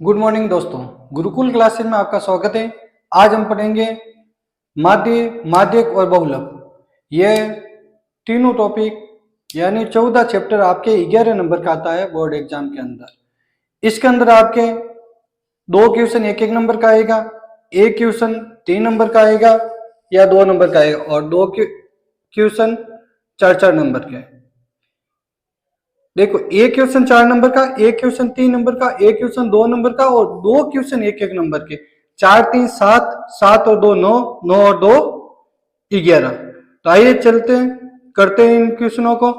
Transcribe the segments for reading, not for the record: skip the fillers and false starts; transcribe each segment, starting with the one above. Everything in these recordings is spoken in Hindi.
गुड मॉर्निंग दोस्तों, गुरुकुल क्लासेस में आपका स्वागत है। आज हम पढ़ेंगे माध्य, माध्यक और बहुलक। ये तीनों टॉपिक यानी 14 चैप्टर आपके 11 नंबर का आता है बोर्ड एग्जाम के अंदर। इसके अंदर आपके 2 क्वेश्चन 1-1 नंबर का आएगा, एक क्वेश्चन 3 नंबर का आएगा या 2 नंबर का आएगा और 2 क्वेश्चन 4-4 नंबर के। देखो, एक क्वेश्चन 4 नंबर का, एक क्वेश्चन 3 नंबर का, एक क्वेश्चन 2 नंबर का और 2 क्वेश्चन 1-1 नंबर के। 4 3 7, 7 और 2 9, 9 और 2 11। तो आइए चलते हैं, करते हैं इन क्वेश्चनों को।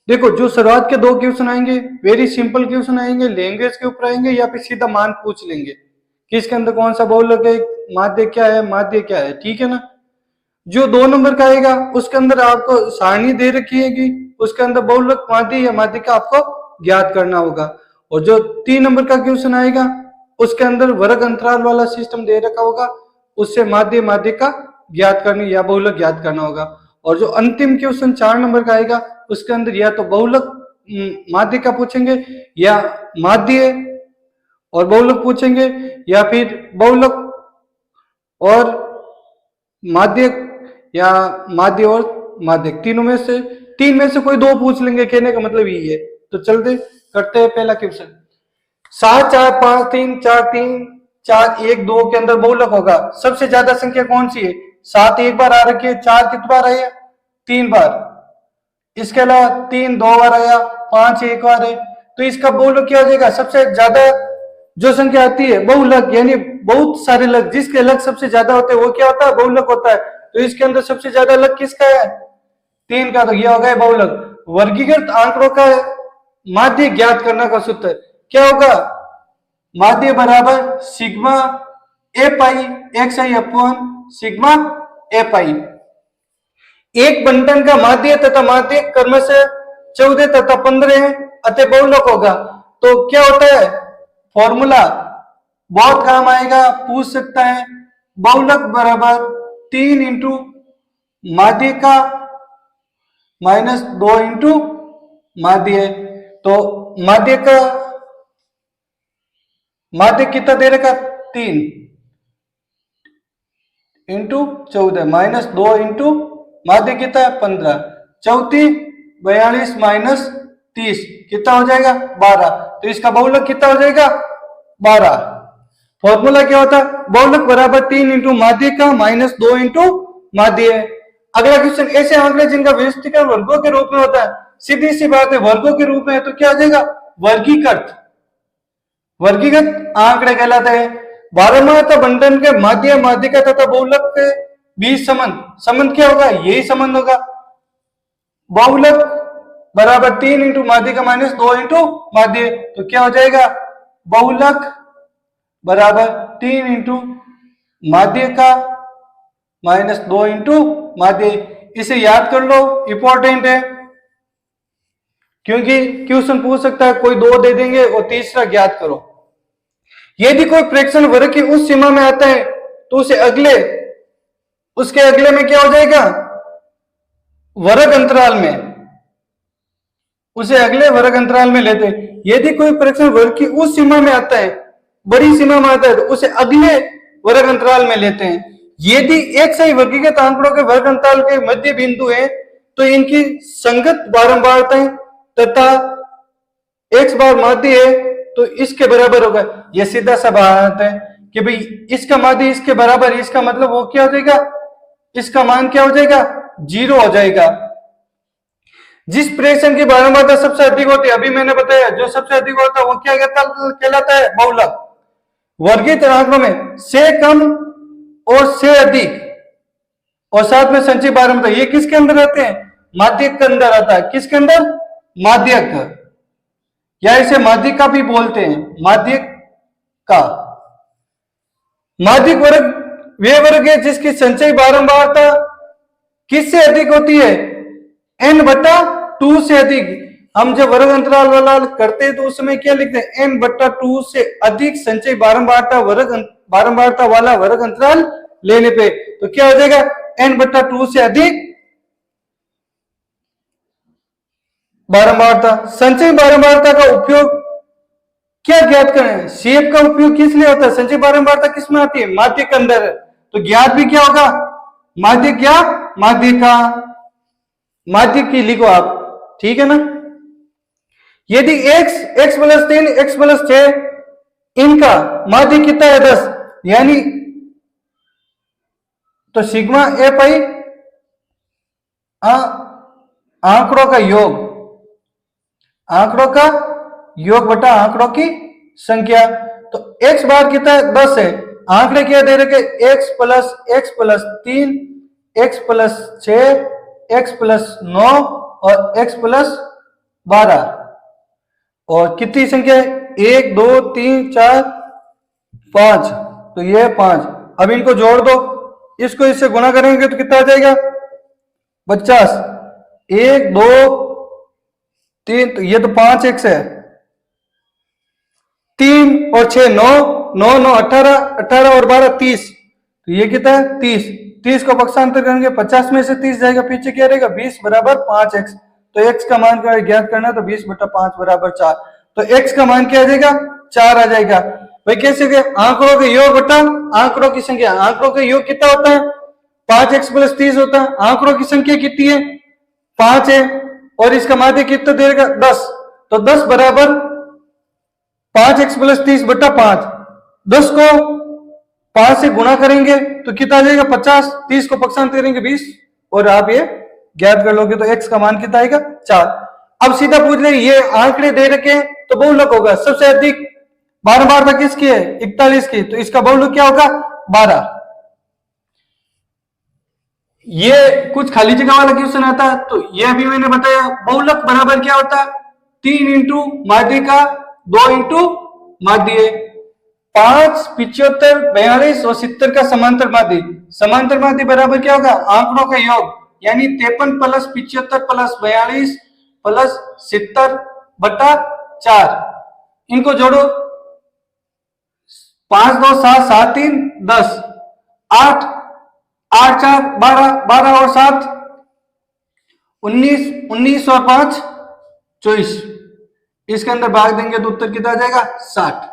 देखो, जो शुरुआत के 2 क्वेश्चन आएंगे वेरी सिंपल क्वेश्चन आएंगे, लैंग्वेज के ऊपर आएंगे या फिर सीधा मान पूछ लेंगे कि इसके अंदर कौन सा बहुलक है, माध्य क्या है, माध्य क्या है, ठीक है ना। जो 2 नंबर का आएगा उसके अंदर आपको सारणी दे रखी है, उसके अंदर बहुलक, माध्य या माध्यिका का आपको ज्ञात करना होगा। और जो 3 नंबर का क्वेश्चन आएगा उसके अंदर वर्ग अंतराल वाला सिस्टम दे रखा होगा, उससे माध्य, माध्यिका ज्ञात करनी या बहुलक ज्ञात करना होगा। और जो अंतिम क्वेश्चन 4 नंबर का आएगा उसके अंदर या तो बहुलक माध्यिका पूछेंगे या माध्य और बहुलक पूछेंगे या फिर बहुलक और माध्य या माध्य और माध्यक, तीन में से कोई 2 पूछ लेंगे, कहने का मतलब यही है। तो चलते करते हैं पहला क्वेश्चन। 7 4 5 3 4 3 4 1 2 के अंदर बहुलक होगा। सबसे ज्यादा संख्या कौन सी है? 7 एक बार आ रखी है, 4 कितनी बार आई है? 3 बार। इसके अलावा 3 2 बार आया, 5 एक बार है। तो इसका बहुलक क्या हो जाएगा? सबसे ज्यादा जो संख्या आती है बहुलक, यानी बहुत सारे लग, जिसके लग सबसे ज्यादा होते हैं वो क्या होता है? बहुलक होता है। तो इसके अंदर सबसे ज्यादा लग किसका है? 3 का। तो यह हो गया बहुलक। वर्गीकृत आंकड़ों का माध्य ज्ञात करने का सूत्र क्या होगा? माध्य बराबर सिग्मा ए पाई एक्स आई अपॉन सिग्मा ए पाई। एक बंटन का माध्य तथा माध्य क्रमशः 14 तथा 15 है, अतः बहुलक होगा। तो क्या होता है फॉर्मूला? बहुत काम आएगा, पूछ सकता है। बहुलक बराबर 3 इंटू माध्य का माइनस 2 इंटू माध्य। तो माध्य कितना दे रखा? 3 इंटू 14 माइनस 2 इंटू माध्य कितना? 15। 34 42 माइनस 30 कितना हो जाएगा? 12। तो इसका बहुलक कितना हो जाएगा? 12। फॉर्मूला क्या होता है? बहुलक बराबर 3 इंटू माध्य का माइनस 2 इंटू माध्य। अगला क्वेश्चन, ऐसे आंकड़े जिनका व्यवस्थीकरण वर्गों के रूप में होता है। सीधी सी बात है, वर्गों के रूप में है तो क्या आ जाएगा? वर्गीकृत। वर्गीकृत आंकड़े कहलाते हैं। बारहमासा बंटन के माध्य, माध्यिका तथा बहुलक के बीच संबंध क्या होगा? यही संबंध होगा। बहुलक बराबर 3 इंटू माध्यिका माइनस 2 इंटू माध्य। तो क्या हो जाएगा? बहुलक बराबर 3 इंटू माध्य का माइनस 2 इंटू माध्य। इसे याद कर लो, इंपॉर्टेंट है क्योंकि क्वेश्चन पूछ सकता है, कोई 2 दे देंगे और तीसरा ज्ञात करो। यदि कोई फ्रैक्शन वर्ग की उस सीमा में आता है तो उसके अगले में क्या हो जाएगा? वर्ग अंतराल में, उसे अगले वर्ग अंतराल में लेते हैं। यदि कोई फ्रैक्शन वर्ग की उस सीमा में आता है, बड़ी सीमा में आता है, तो उसे अगले वर्ग अंतराल में लेते हैं। यदि एक सही वर्गीकृत आंकड़ों के वर्ग अंतराल के मध्य बिंदु है तो इनकी संगत बारंबारताएं तथा x बार माध्य है तो इसके बराबर होगा। यह सीधा सा बात है कि भाई इसका माध्य इसके बराबर है, इसका मतलब वो क्या हो जाएगा? इसका मान क्या हो जाएगा? 0 हो जाएगा। जिस प्रेषण की बारंबारता सबसे अधिक होती है, अभी मैंने बताया जो सबसे अधिक होता है वो क्या कहलाता है? बहुलक। वर्गीकृत आंकड़ों में से कम और से अधिक और साथ में संचयी बारंबारता, ये किसके अंदर आते हैं? माध्यक के अंदर आता है। किसके अंदर? माध्यक, या इसे माध्यिका भी बोलते हैं, माध्यक का। माध्यक वर्ग वे वर्ग है जिसकी संचयी बारंबारता किससे अधिक होती है? n/2 से अधिक। हम जब वर्ग अंतराल वाला करते हैं तो उस समय क्या लिखते हैं? n/2 से अधिक संचयी बारंबारता वाला वर्ग अंतराल लेने पे तो क्या हो जाएगा? n/2 से अधिक बारंबारता। संचयी बारंबारता का उपयोग क्या ज्ञात करें? शेप का उपयोग किस लिए होता है? संचय बारंबारता किस में आती है? माध्य के अंदर है। तो ज्ञात भी क्या होगा? माध्य क्या? माध्य का माध्य की लिखो आप, ठीक है ना। यदि x प्लस 3 x प्लस 6 इनका माध्य कितना है? 10, यानी तो सिग्मा ए पाई आंकड़ों का योग, आंकड़ों का योग बटा आंकड़ों की संख्या। तो x बार कितना है? 10 है। आंकड़े क्या दे रखे? x plus 3 x plus 6 x plus 9 और x प्लस 12। और कितनी संख्या है? 1 2 3 4 5, तो ये 5। अब इनको जोड़ दो, इसको इससे गुणा करेंगे तो कितना आ जाएगा? 50। 1 2 3, तो ये तो 5x है। 3 और 6 9 9 9 18 18 और 12 30, तो ये कितना है? 30। 30 को पक्षांतर करेंगे, 50 में से 30 जाएगा, पीछे क्या रहेगा? 20 बराबर 5x। तो x का मान ज्ञात करना है, तो 20 बटा 5 बराबर 4। तो x का मान क्या आ जाएगा? 4 आ जाएगा। भाई कैसे गए? आंकड़ों के योग बटा आंकड़ों की संख्या। आंकड़ों का योग कितना होता है? 5x प्लस 30 होता है। आंकड़ों की संख्या कितनी है? 5 है। और इसका माध्य कितना देगा? 10। तो 10 बराबर 5x प्लस 30 बटा 5। 10 को 5 से गुणा करेंगे तो कितना आ जाएगा? 50। 30 को पक्षांतर करेंगे 20, और आप ये ज्ञात कर लोगे तो x का मान कितना आएगा? 4। अब सीधा पूछ ले, ये आंकड़े दे रखे तो बहुलक होगा। सबसे अधिक बारंबारता किसकी है? 41 की, तो इसका बहुलक क्या होगा? 12। ये कुछ खाली जगह वाला क्वेश्चन आता है, तो ये अभी मैंने बताया। बहुलक बराबर क्या होता है? 3 इंटू माध्य का 2 इंटू माध्य। 5 75 42 और 70 का समांतर माध्य। समांतर माध्य बराबर क्या होगा? आंकड़ों का योग, यानी 53 प्लस 75 प्लस 42 प्लस 70 बटा 4। इनको जोड़ो, 5 2 7 7 3 10 8 8 4 12 12 और 7 19 19 और 5 24। इसके अंदर भाग देंगे तो उत्तर कितना आ जाएगा? 60।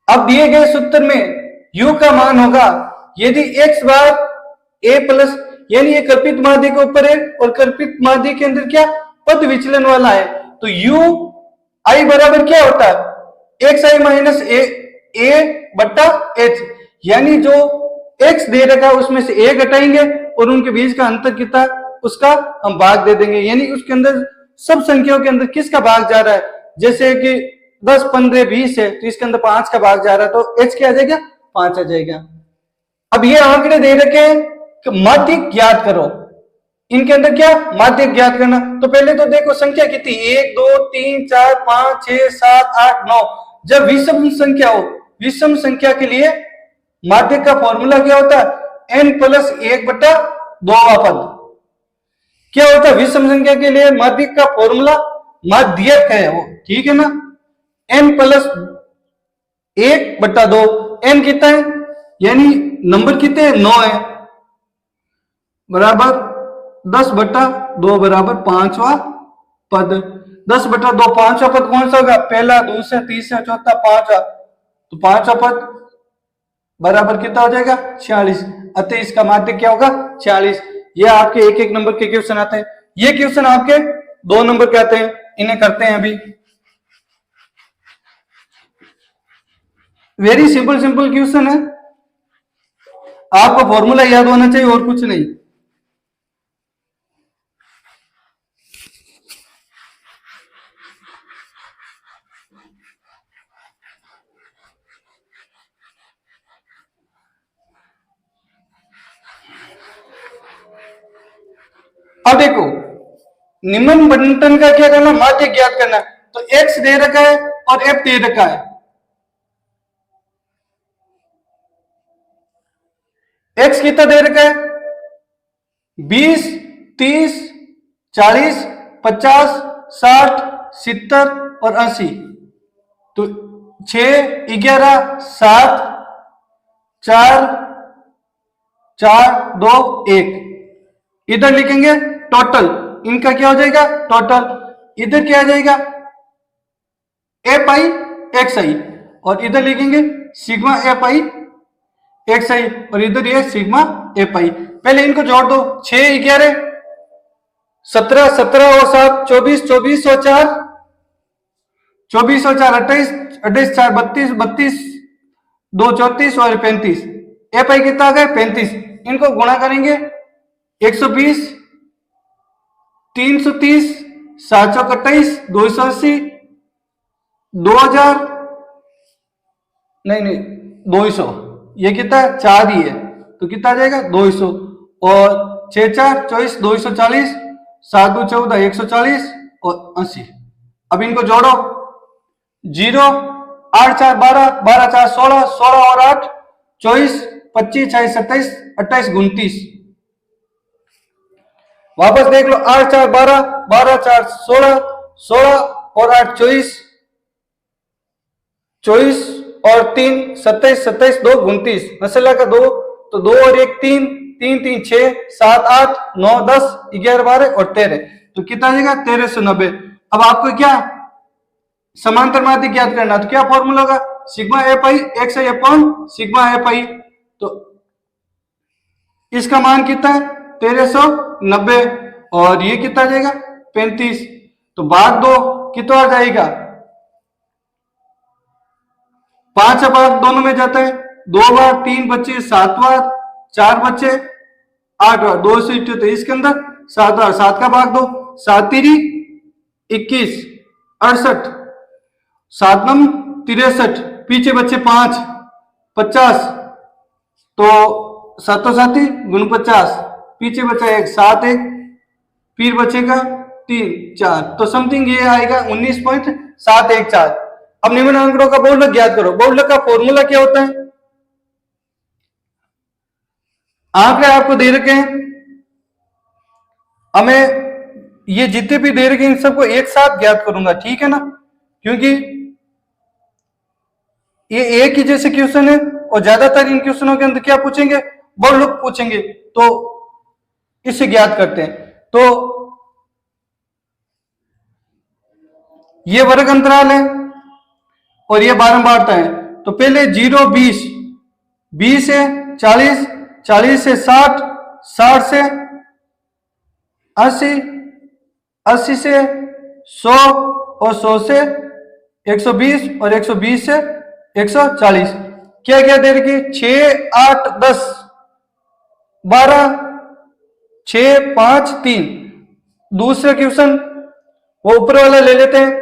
अब दिए गए सूत्र में u का मान होगा, यदि x बार a प्लस, यानी ये कल्पित माध्य के ऊपर है और कल्पित माध्य के अंदर क्या? पद विचलन वाला है। तो u i बराबर क्या होता है? x i माइनस a बटा h, यानी जो x दे रखा है उसमें से a घटाएंगे और उनके बीच का अंतर कितना, उसका हम भाग दे देंगे। यानी उसके अंदर सब संख्याओं के अंदर किसका भाग जा रहा है? जैसे कि 10 15 20 है, तो इसके अंदर 5 का भाग जा रहा है, तो h क्या आ जाएगा? 5 आ जाएगा। अब ये आंकड़े दे रखे हैं कि माध्य ज्ञात करो। इनके अंदर क्या? माध्य ज्ञात करना। तो पहले तो देखो संख्या कितनी? 1 2 3 4 5 6 7 8 9। जब विषम संख्या हो, विषम संख्या के लिए माध्य का फॉर्मूला क्या होता है? n प्लस 1 बटा 2वां पद। क्या होता है विषम संख्या के लिए? माध्य का फॉर्मूला माध्यक है वो, ठीक है ना। n प्लस 1 बटा 2। n कितना है? यानी नंबर कितने हैं? 9 है, बराबर 10 बटा 2 बराबर 5वां पद। 10 बटा 2 5वां पद कौन सा होगा? पहला, दूसरा, तीसरा, चौथा, 5वां। तो 5वां पद बराबर कितना हो जाएगा? 46। अतः इसका माध्य क्या होगा? 46। ये आपके एक एक नंबर के क्वेश्चन आते हैं। ये क्वेश्चन आपके 2 नंबर के आते हैं, इन्हें करते हैं अभी। वेरी सिंपल सिंपल क्वेश्चन है, आपको फॉर्मूला याद होना चाहिए और कुछ नहीं। अब देखो, निम्न बंटन का क्या करना? माध्य ज्ञात करना। तो x दे रखा है और f दे रखा है। x कितना दे रखा है? 20 30 40 50 60 70 और 80। तो 6 11 7 4 4 2 1 इधर लिखेंगे टोटल। इनका क्या हो जाएगा? टोटल। इधर क्या आ जाएगा? ए पाई एक्स आई, और इधर लिखेंगे सिग्मा एफ आई एक्स आई, और इधर ये सिग्मा एफ आई। पहले इनको जोड़ दो, 6 11 17 17 और 7 24 24 और 4 24 और 4 28 28 4 32 32 2 34 और 35। एफ आई कितना आ गया 35। इनको गुणा करेंगे 120 330 728 280 2000 नहीं 200, ये कितना है 4 ही है, तो कितना आ जाएगा 200, और 6 4 24 240 7 2 14 140 और 80। अब इनको जोड़ो, 0 8 4 12 12 4 16 16 और 8 24 25 26 27 28 29। वापस देख लो, 8 4 12 12 4 16 16 और 8 24 24 और 3 27 27 2 29। मसला का 2, तो 2 और 1 3 3 3 6 7 8 9 10 11 12 और 13, तो कितना आ जाएगा 1390। अब आपको क्या समांतर माध्य ज्ञात करना, तो क्या फॉर्मूला होगा, sigma F I x I upon sigma F I. तो इसका मान कितना है 1390, और ये कितना आ जाएगा 35। तो भाग 2 कितना आ जाएगा, 5 भाग दोनों में जाता है, 2 बार 3 बच्चे 7 बार 4 बच्चे 8 बार 278, तो इसके अंदर 7 बार 7 का भाग 2 7 3 21 68 7 9 63, पीछे बच्चे 5 50, तो 7 7 गुण 50, पीछे बचा 1 7 1, फिर बचेगा 3 4, तो समथिंग ये आएगा 19.714। अब निम्न आंकड़ों का बहुलक ज्ञात करो। बहुलक का फॉर्मूला क्या होता है, आंकड़े आपको दे रखे हैं, हमें ये जितने भी दे रखे हैं इन सबको एक साथ ज्ञात करूंगा, ठीक है ना, क्योंकि ये एक ही जैसे क्वेश्चन है, और ज्यादातर इन क्वेश्चनों के अंदर क्या पूछेंगे, बहुलक पूछेंगे, तो इसे ज्ञात करते हैं। तो ये वर्ग अंतराल है और ये बारंबारता है, तो पहले 0 20 20 से 40 40 से 60 60 से 80 80 से 100 और 100 से 120 और 120 से 140। क्या क्या दे रखी, 6 8 10 12 6 5 3। दूसरा क्वेश्चन वो ऊपर वाला ले लेते हैं,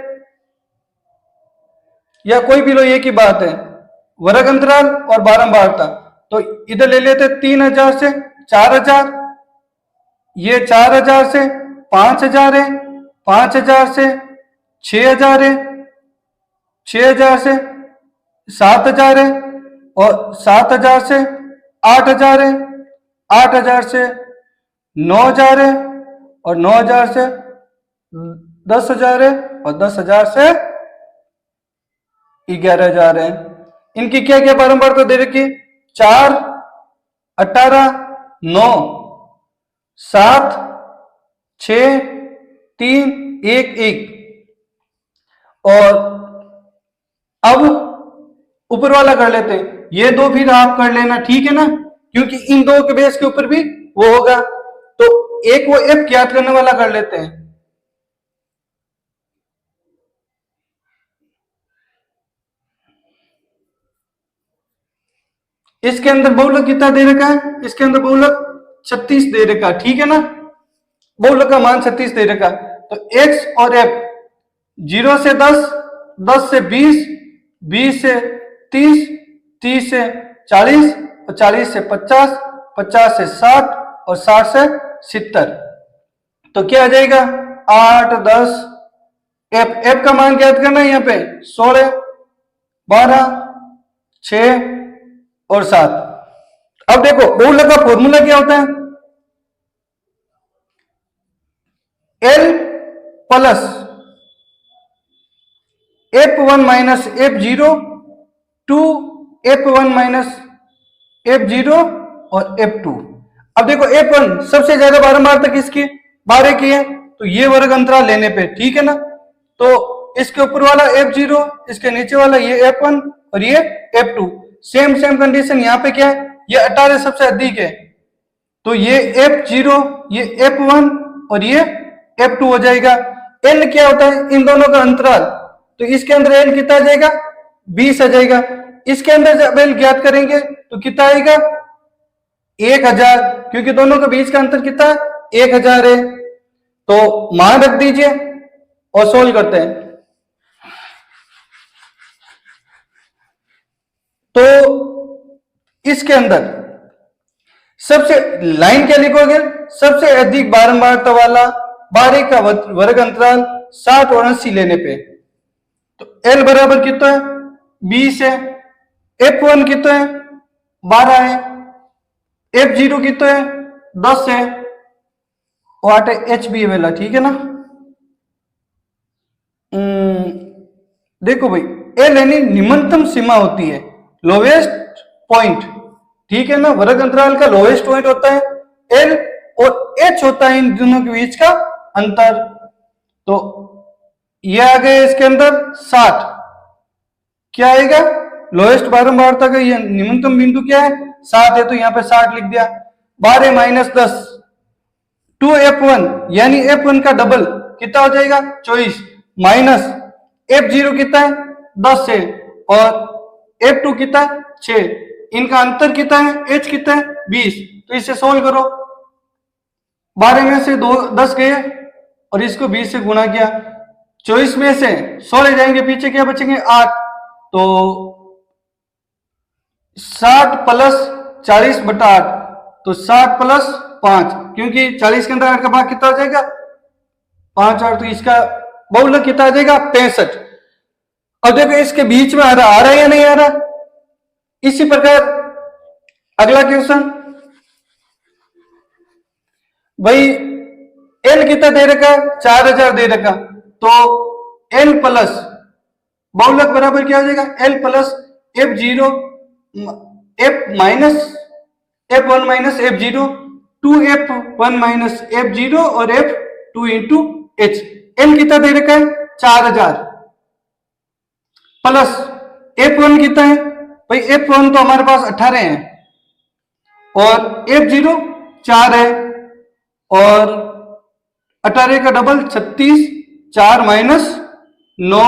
या कोई भी लो, एक ही बात है, वर्ग अंतराल और बारंबारता। तो इधर ले लेते 3000 से 4000, ये 4000 से 5000 है, 5000 से 6000 है, 6000 से 7000 है, और 7000 से 8000 है, 8000 से 9000 है, और 9000 से 10000 है, और 10000 से 11000 है। इनकी क्या क्या बारंबारता दे रखी, 4 18 9 7 6 3 1 1। और अब ऊपर वाला कर लेते हैं, ये दो फिर आप कर लेना, ठीक है ना, क्योंकि इन दो के बेस के ऊपर भी वो होगा। तो एक वो एफ ज्ञात करने वाला कर लेते हैं। इसके अंदर बहुलक कितना दे रखा है, इसके अंदर बहुलक 36 दे रखा, ठीक है ना, बहुलक का मान 36 दे रखा। तो x और f 0 से 10 10 से 20 20 से 30 30 से 40 और 40 से 50 50 से 60 और 60 से 70। तो क्या आ जाएगा 8 10 एफ का मान ज्ञात करना है, यहाँ पे 16 12 6 और 7। अब देखो बहुलक का फॉर्मूला क्या होता है, L plus F1 minus F0 two F1 minus F0 और F2। अब देखो F1 सबसे ज्यादा बारंबारता किसकी 12 की है, तो ये वर्ग अंतराल लेने पे, ठीक है ना, तो इसके ऊपर वाला F0, इसके नीचे वाला ये F1 और ये F2। सेम सेम कंडीशन यहाँ पे क्या है, ये 18 सबसे अधिक है, तो ये F0, ये F1 और ये F2 हो जाएगा। N क्या होता है, इन दोनों का अंतराल, तो इसके अंदर N कितना आ जाएगा, 20 आ जाएगा। इसके अंदर जब L ज्ञात करेंगे तो कितना आएगा, 1000, क्योंकि दोनों के बीच का अंतर कितना है, 1000 है। तो मान रख दीजिए और सोल्व करते हैं। तो इसके अंदर सबसे लाइन क्या लिखोगे, सबसे अधिक बारंबारता वाला बारे का वर्ग अंतराल 60 और 80 लेने पे, तो L बराबर कितना है, 20 है। F1 कितना है, 12 है। F0 कितना है, 10 है। और H भी वाला, ठीक है ना। देखो भाई, L यानी निम्नतम सीमा होती है, लोवेस्ट पॉइंट, ठीक है ना। वर्ग अंतराल का लोवेस्ट पॉइंट होता है L और H होता है इन दोनों के बीच का अंतर। तो ये आ गया इसके अंदर 60, क्या आएगा, लोएस्ट बारंबारता का ये निम्नतम बिंदु क्या है, 7 है, तो यहाँ पे 60 लिख दिया। 12 माइनस 10, 2F1 यानी F1 का डबल कितना हो जाएगा, 24, माइनस F0 कितना है, 10 है, और F2 कितना है, 6। इनका अंतर कितना है, H कितना है, 20। तो इसे सोल्व करो, 12 में से 10 गए और इसको 20 से गुणा किया, 24 में से 16 जाएंगे, पीछे क्या बचेंगे, 8। तो 60 प्लस 40 बटा 8, तो 60 प्लस 5, क्योंकि 40 के अंदर 8 का भाग कितना हो जाएगा, 5 और, तो इसका बहुलक कितना आ जाएगा, 65। अब देखो इसके बीच में आ रहा है या नहीं आ रहा। इसी प्रकार अगला क्वेश्चन, भाई L कितना दे रखा, 4000 दे रखा, तो L प्लस बहुलक बराबर क्या हो जाएगा, L plus F0 F minus F1 minus F0, 2F1 minus F0 और F2 इंटू H। L कितना दे रखा है, 4000, प्लस F1 कितना है, भाई F1 तो हमारे पास 18 है, और F0 4 है, और 18 का डबल 36, 4 माइनस 9,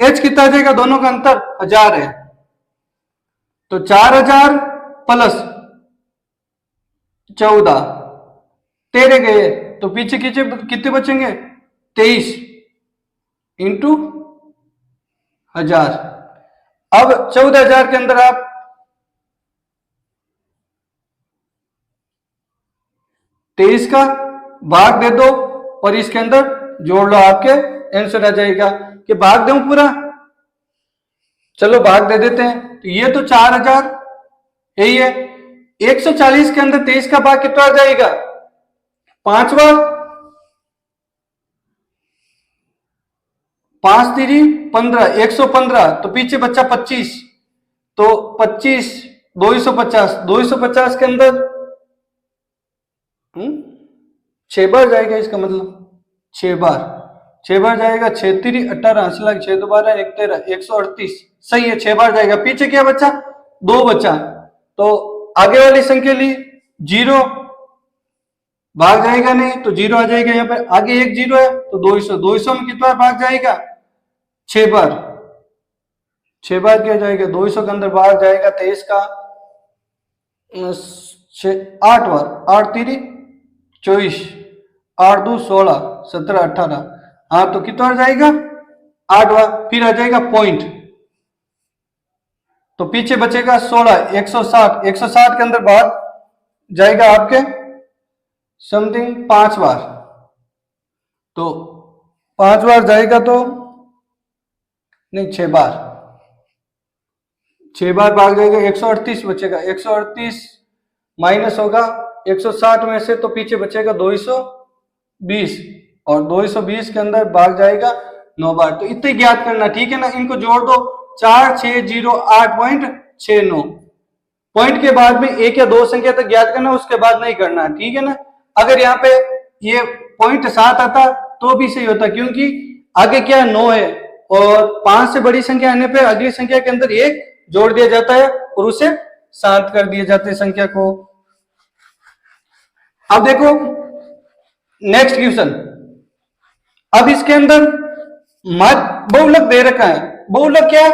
H कितना आ जाएगा, दोनों का अंतर 1000 है, तो 4000 प्लस 14, 13 गए, तो पीछे कितने बचेंगे, 23 इंटू 1000। अब 14000 के अंदर आप 23 का भाग दे दो और इसके अंदर जोड़ लो, आपके आंसर आ जाएगा। कि भाग दूं पूरा, चलो भाग दे देते हैं। तो ये तो 4000 यही है, 140 के अंदर 23 का भाग कितना आ जाएगा, 5 बार, 5 3 15, 115, तो पीछे बच्चा 25, तो 25 250, 250 के अंदर 6 बार जाएगा, इसका मतलब 6 बार जाएगा, 6 3 18, 6 2 12 1 13, 138, सही है, 6 बार जाएगा। पीछे क्या बचा, 2 बचा, तो आगे वाली संख्या ली 0, भाग जाएगा नहीं, तो 0 आ जाएगा यहाँ पे, आगे एक 0 है, तो 200 में कितना भाग जाएगा, 6 बार, 6 बार क्या जाएगा, 200 के अंदर भाग जाएगा 23 का 8 बार, 8 3 24, 8 2 16, 17 18, हाँ, तो कितना आ जाएगा, 8 बार। फिर आ जाएगा पॉइंट, तो पीछे बचेगा 16, 160 के अंदर भाग जाएगा आपके समथिंग 5 बार, तो 5 बार जाएगा, तो नहीं 6 बार, 6 बार भाग जाएगा, 138 बचेगा, 138 माइनस होगा 160 में से, तो पीछे बचेगा 220, और 220 के अंदर भाग जाएगा 9 बार। तो इतने ज्ञात करना, ठीक है ना। इनको जोड़ दो, 4608.69, पॉइंट के बाद में एक या दो संख्या तक ज्ञात करना, उसके बाद नहीं करना, ठीक है ना। अगर यहाँ पे ये 0.7 आता तो भी सही होता, क्योंकि आगे क्या 9 है और 5 से बड़ी संख्या आने पे अगली संख्या के अंदर 1 जोड़ दिया जाता है और उसे शांत कर दिया जाता है संख्या को। अब देखो नेक्स्ट क्वेश्चन। अब इसके अंदर बहुलक दे रखा है, बहुलक क्या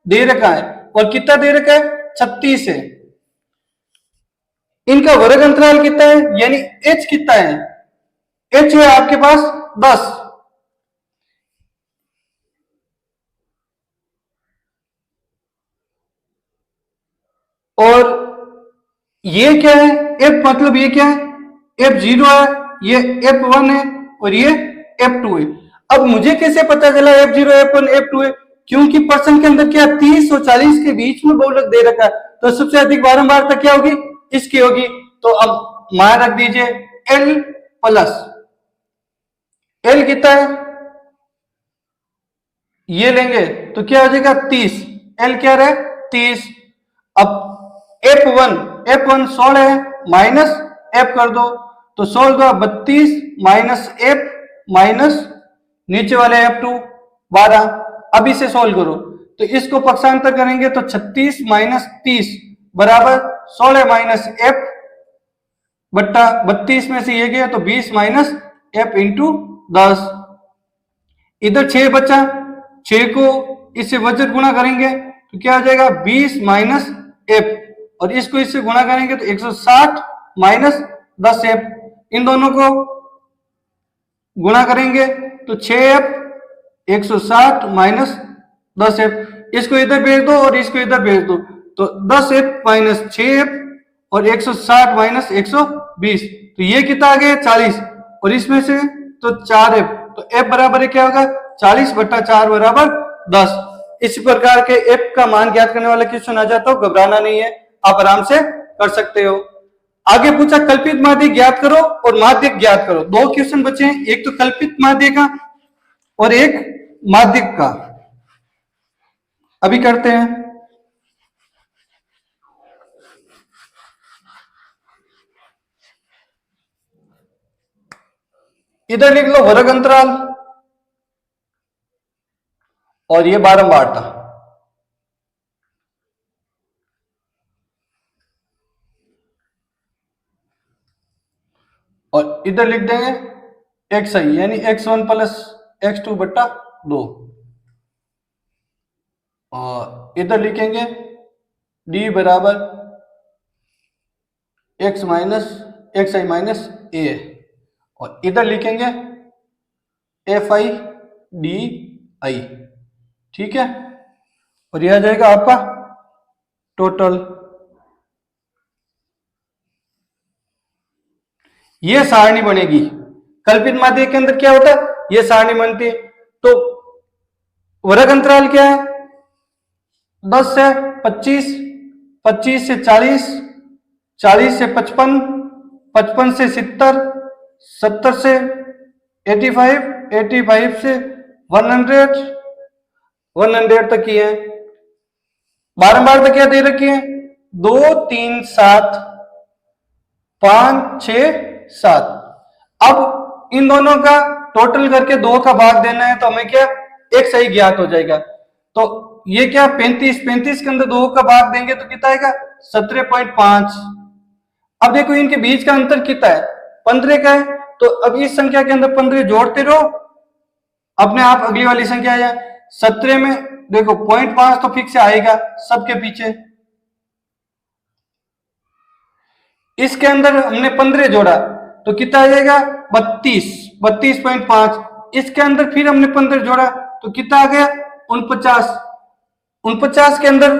दे रखा है और कितना दे रखा है 36 है। इनका वर्ग अंतराल कितना है यानी h कितना है, h है आपके पास 10। और ये क्या है f, मतलब ये क्या है f0 है, ये f1 है और ये f2 है। अब मुझे कैसे पता चला f0 f1 f2 है, क्योंकि पर्सन के अंदर क्या 30 और 40 के बीच में बहुलक दे रखा है, तो सबसे अधिक बारंबारता क्या होगी इसकी होगी। तो अब मान रख दीजिए l प्लस l कितना है ये लेंगे तो क्या हो जाएगा 30, l क्या रहे 30। अब f1 16 है माइनस f कर दो तो 16 32 माइनस f माइनस नीचे वाले f2 12। अब इसे सोल्व करो तो इसको पक्षांतर करेंगे तो 36 माइनस 30 बराबर 16 माइनस f बट्टा 32 में से ये गया तो 20 माइनस f इंटू 10। इधर 6 बचा, 6 को इससे वज्र गुणा करेंगे तो क्या हो जाएगा 20 माइनस f और इसको इससे गुणा करेंगे तो 160 माइनस 10f। इन दोनों को गुणा करेंगे तो 6f 160 माइनस 10f। इसको इधर भेज दो और इसको इधर भेज दो तो 10f माइनस 6f और 160 माइनस 120 तो ये कितना आ गया 40 और इसमें से तो 4f, तो f बराबर है क्या होगा 40 बट्टा 4 बराबर 10। इसी प्रकार के f का मान ज्ञात करने वाला क्वेश्चन आ जाता हो, घबराना नहीं है, आप आराम से कर सकते हो। आगे पूछा कल्पित माध्य ज्ञात करो और माध्यक ज्ञात करो। 2 क्वेश्चन बचे हैं, एक तो कल्पित माध्य का और एक माध्यक का। अभी करते हैं। इधर लिख लो वर्ग अंतराल और ये बारंबारता। और इधर लिख देंगे x i यानी x1 प्लस x2 बट्टा 2 और इधर लिखेंगे d बराबर x i माइनस a और इधर लिखेंगे f i d i, ठीक है। और यह आ जाएगा आपका टोटल। ये सारणी बनेगी। कल्पित माध्य के अंदर क्या होता है ये सारणी बनती है। तो वर्ग अंतराल क्या है 10 से 25, 25 से 40, 40 से 55, 55 से 70, 70 से 85, 85 से 100, 100 तक की है। बारंबार तक क्या दे रखी है 2 3 7 5 6 7। अब इन दोनों का टोटल करके 2 का भाग देना है तो हमें क्या एक सही ज्ञात हो जाएगा। तो ये क्या 35 के अंदर 2 का भाग देंगे तो कितना आएगा 17.5। अब देखो इनके बीच का अंतर कितना है 15 का है। तो अब इस संख्या के अंदर 15 जोड़ते रहो, अपने आप अगली वाली संख्या आ जाए। 17 में देखो 0.5 तो फिक्स आएगा सबके पीछे। इसके अंदर हमने 15 जोड़ा तो कितना आ जाएगा 32.5। इसके अंदर फिर हमने 15 जोड़ा तो कितना आ गया 49 के अंदर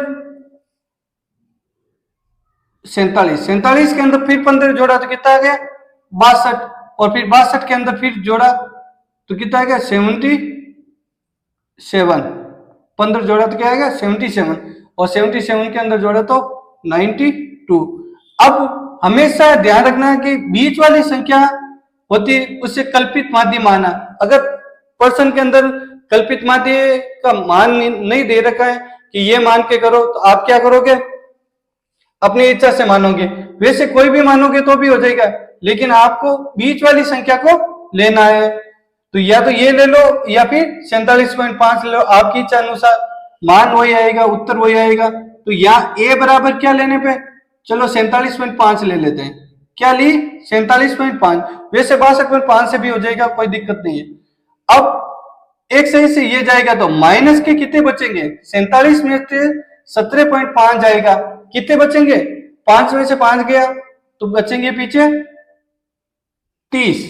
47 के अंदर फिर 15 जोड़ा तो कितना आ गया 62 और फिर 62 के अंदर फिर जोड़ा तो कितना आ गया 77। 15 जोड़ा तो क्या आएगा 77 और 77 के अंदर जोड़ा तो 92। अब हमेशा ध्यान रखना है कि बीच वाली संख्या होती उससे कल्पित माध्य माना। अगर पर्सन के अंदर कल्पित माध्य का मान नहीं दे रखा है कि ये मान के करो तो आप क्या करोगे अपनी इच्छा से मानोगे। वैसे कोई भी मानोगे तो भी हो जाएगा, लेकिन आपको बीच वाली संख्या को लेना है। तो या तो ये ले लो या फिर 47.5 ले लो, आपकी इच्छा अनुसार। मान वही आएगा, उत्तर वही आएगा। तो यहाँ ए बराबर क्या लेने पे, चलो 47.5 ले लेते हैं। क्या ली, 47.5। वैसे 62.5 से भी हो जाएगा, कोई दिक्कत नहीं है। अब एक सही से ये जाएगा तो माइनस के कितने बचेंगे, 47 में से 17.5 जाएगा, कितने बचेंगे, 5 में से 5 गया तो बचेंगे पीछे 30,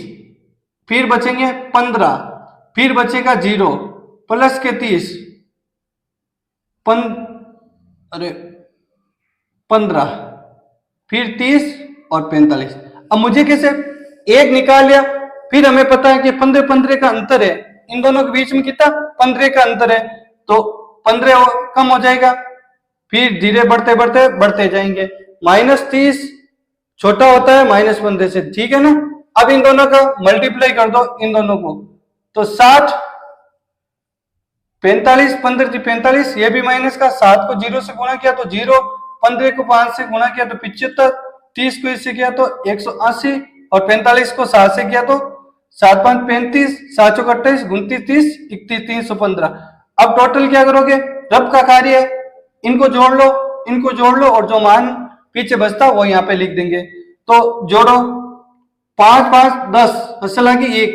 फिर बचेंगे 15, फिर बचेगा 0 प्लस के 30 अरे 15, फिर 30 और 45। अब मुझे कैसे, एक निकाल लिया, फिर हमें पता है कि 15 का अंतर है, इन दोनों के बीच में कितना 15 का अंतर है, तो 15 कम हो जाएगा, फिर धीरे बढ़ते बढ़ते बढ़ते जाएंगे। -30 छोटा होता है -15 से, ठीक है ना। अब इन दोनों का मल्टीप्लाई कर दो, इन दोनों को, तो 60, 45, 15 थी 45, ये भी माइनस का, 7 को 0 से गुणा किया तो 0, 15 को 5 से गुणा किया तो 75, 30 को इससे किया तो 180 और 45 को 7 से किया तो 7 5 35, 7 चौक 28, 29 30, 31 315। अब टोटल क्या करोगे, रब का कार्य है, इनको जोड़ लो, इनको जोड़ लो, और जो मान पीछे बचता वो यहाँ पे लिख देंगे। तो जोड़ो, 5 5 10, असल की 1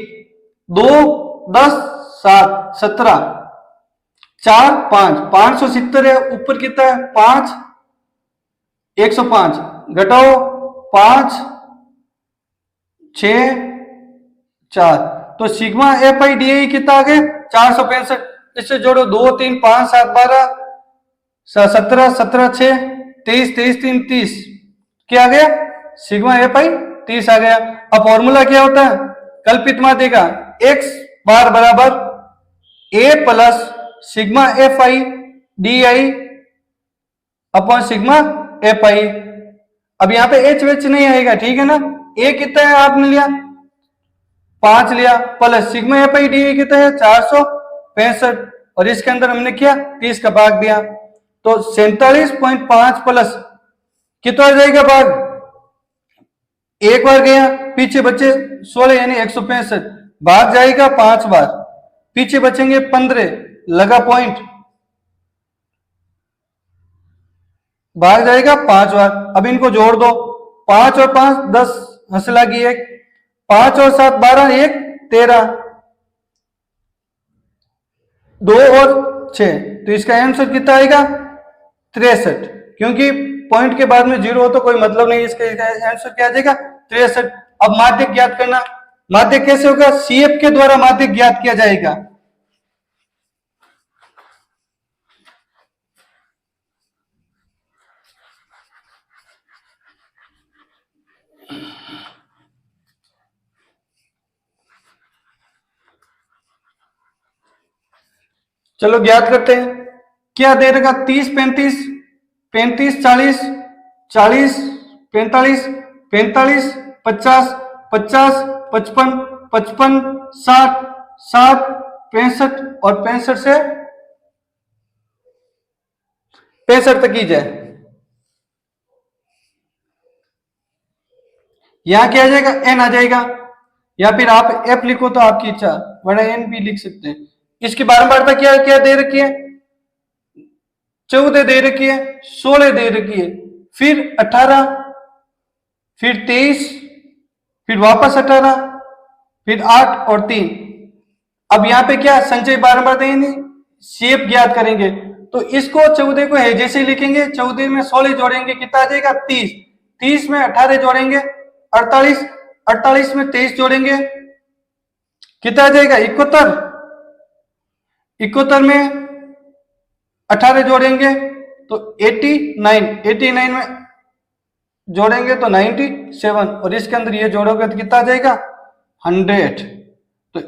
2 10 7 17, 4 5 570 है, ऊपर कितना है 5, 105 घटाओ 5 6 4, तो सिग्मा एफ आई डी कितना आ गया 465। इससे जोड़ो 2 3 5 7 12 17 17 6 23 23 3 30, क्या आ गया, सिग्मा एफ आई 30 आ गया। अब फॉर्मूला क्या होता है, कल्पित माध्य का, x बार बराबर a plus sigma F I D I upon sigma F I. अब यहाँ पे एच वेच नहीं आएगा, ठीक है ना। a कितना है आपने लिया 5 लिया, plus sigma F I D कितना है 465, और इसके अंदर हमने किया 30 का भाग दिया, तो 47.5 प्लस कितना आ जाएगा भाग, एक बार गया, पीछे बचे 16 यानी 165, भाग जाएगा 5 बार, पीछे बचेंगे 15, लगा पॉइंट, भाग जाएगा 5 बार। अब इनको जोड़ दो, 5 और 5 10, हंसला की 1, 5 और 7 12, 1 13, 2 और 6, तो इसका आंसर कितना आएगा 63, क्योंकि पॉइंट के बाद में 0 हो तो कोई मतलब नहीं, इसका आंसर क्या आ जाएगा 63। अब माध्यक ज्ञात करना, माध्यक कैसे होगा, सीएफ के द्वारा माध्यक ज्ञात किया जाएगा। चलो ज्ञात करते हैं, क्या दे रखा 30 35 35 40 40 45 45 50 50 55 55 60 60 65 और 65 से 65 तक की जाए। यहां क्या आ जाएगा, एन आ जाएगा, या फिर आप एफ लिखो तो आपकी इच्छा, वरना एन भी लिख सकते हैं। इसकी बारंबारता क्या क्या दे रखी है, 14 दे रखी है, 16 दे रखी है, फिर 18, फिर 23, फिर वापस 18, फिर 8 और 3। अब यहां पे क्या संचय बारंबारता नहीं, शेप ज्ञात करेंगे, तो इसको 14 को है जैसे लिखेंगे, 14 में 16 जोड़ेंगे कितना आ जाएगा 30, 30 में 18 जोड़ेंगे 48, 48 में 23 जोड़ेंगे कितना आ जाएगा 71, 71 में 18 जोड़ेंगे तो 89, 89 में जोड़ेंगे तो 97, और इसके अंदर ये जोड़ोगे तो कितना आ जाएगा 100। तो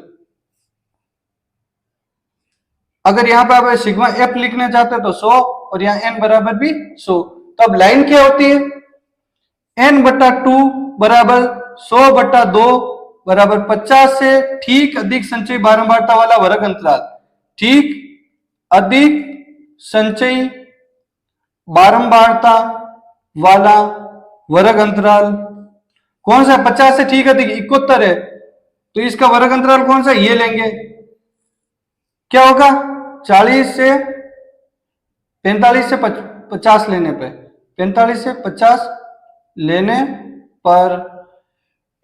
अगर यहाँ पे आप सिग्मा एफ लिखना चाहते हैं तो 100, और यहाँ एन बराबर भी 100। तो अब लाइन क्या होती है, n/2 बराबर 100/2 बराबर 50 से ठीक अधिक संचयी बारंबारता वाला वर्ग अंतराल, ठीक अधिक संचयी बारंबारता वाला वर्ग अंतराल कौन सा, 50 से ठीक अधिक 71 है, तो इसका वर्ग अंतराल कौन सा, ये लेंगे। क्या होगा, 40 से 45 से 50 लेने पे, 45 से 50 लेने पर,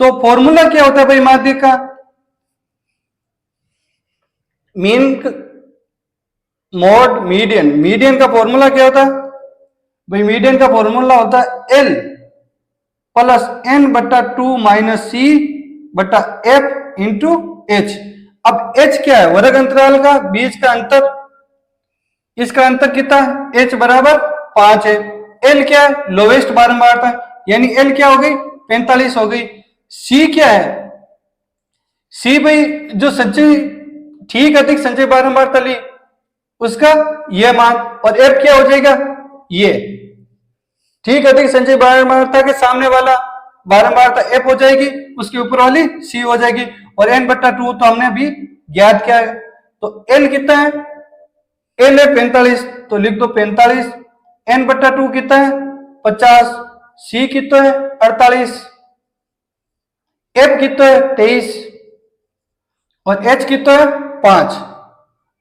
तो फॉर्मूला क्या होता है भाई माध्यिक का, मीन मॉड मीडियन। मीडियन का फॉर्मूला क्या होता है भाई, मीडियन का फॉर्मूला होता है एल प्लस एन बट्टा 2 माइनस सी बट्टा एफ इंटू एच। अब एच क्या है, वर्ग अंतराल का बीच का अंतर, इसका अंतर कितना है, एच बराबर 5 है। एल क्या है, लोवेस्ट बारंबारता, यानी एल क्या हो गई, 45 हो गई। सी क्या है, सी भाई जो संचय ठीक अधिक संचय बारंबारता ली उसका ये मान, और एफ क्या हो जाएगा, ये ठीक अधिक संचय बारंबारता के सामने वाला बारंबारता एफ हो जाएगी, उसके ऊपर वाली सी हो जाएगी। और एन बट्टा 2 तो हमने भी ज्ञात किया है, तो एल कितना है, एल है 45, तो लिख दो 45। एन बट्टा 2 कितना है 50, सी कितना है 48, एफ कितना है 23 और एच कितना है 5।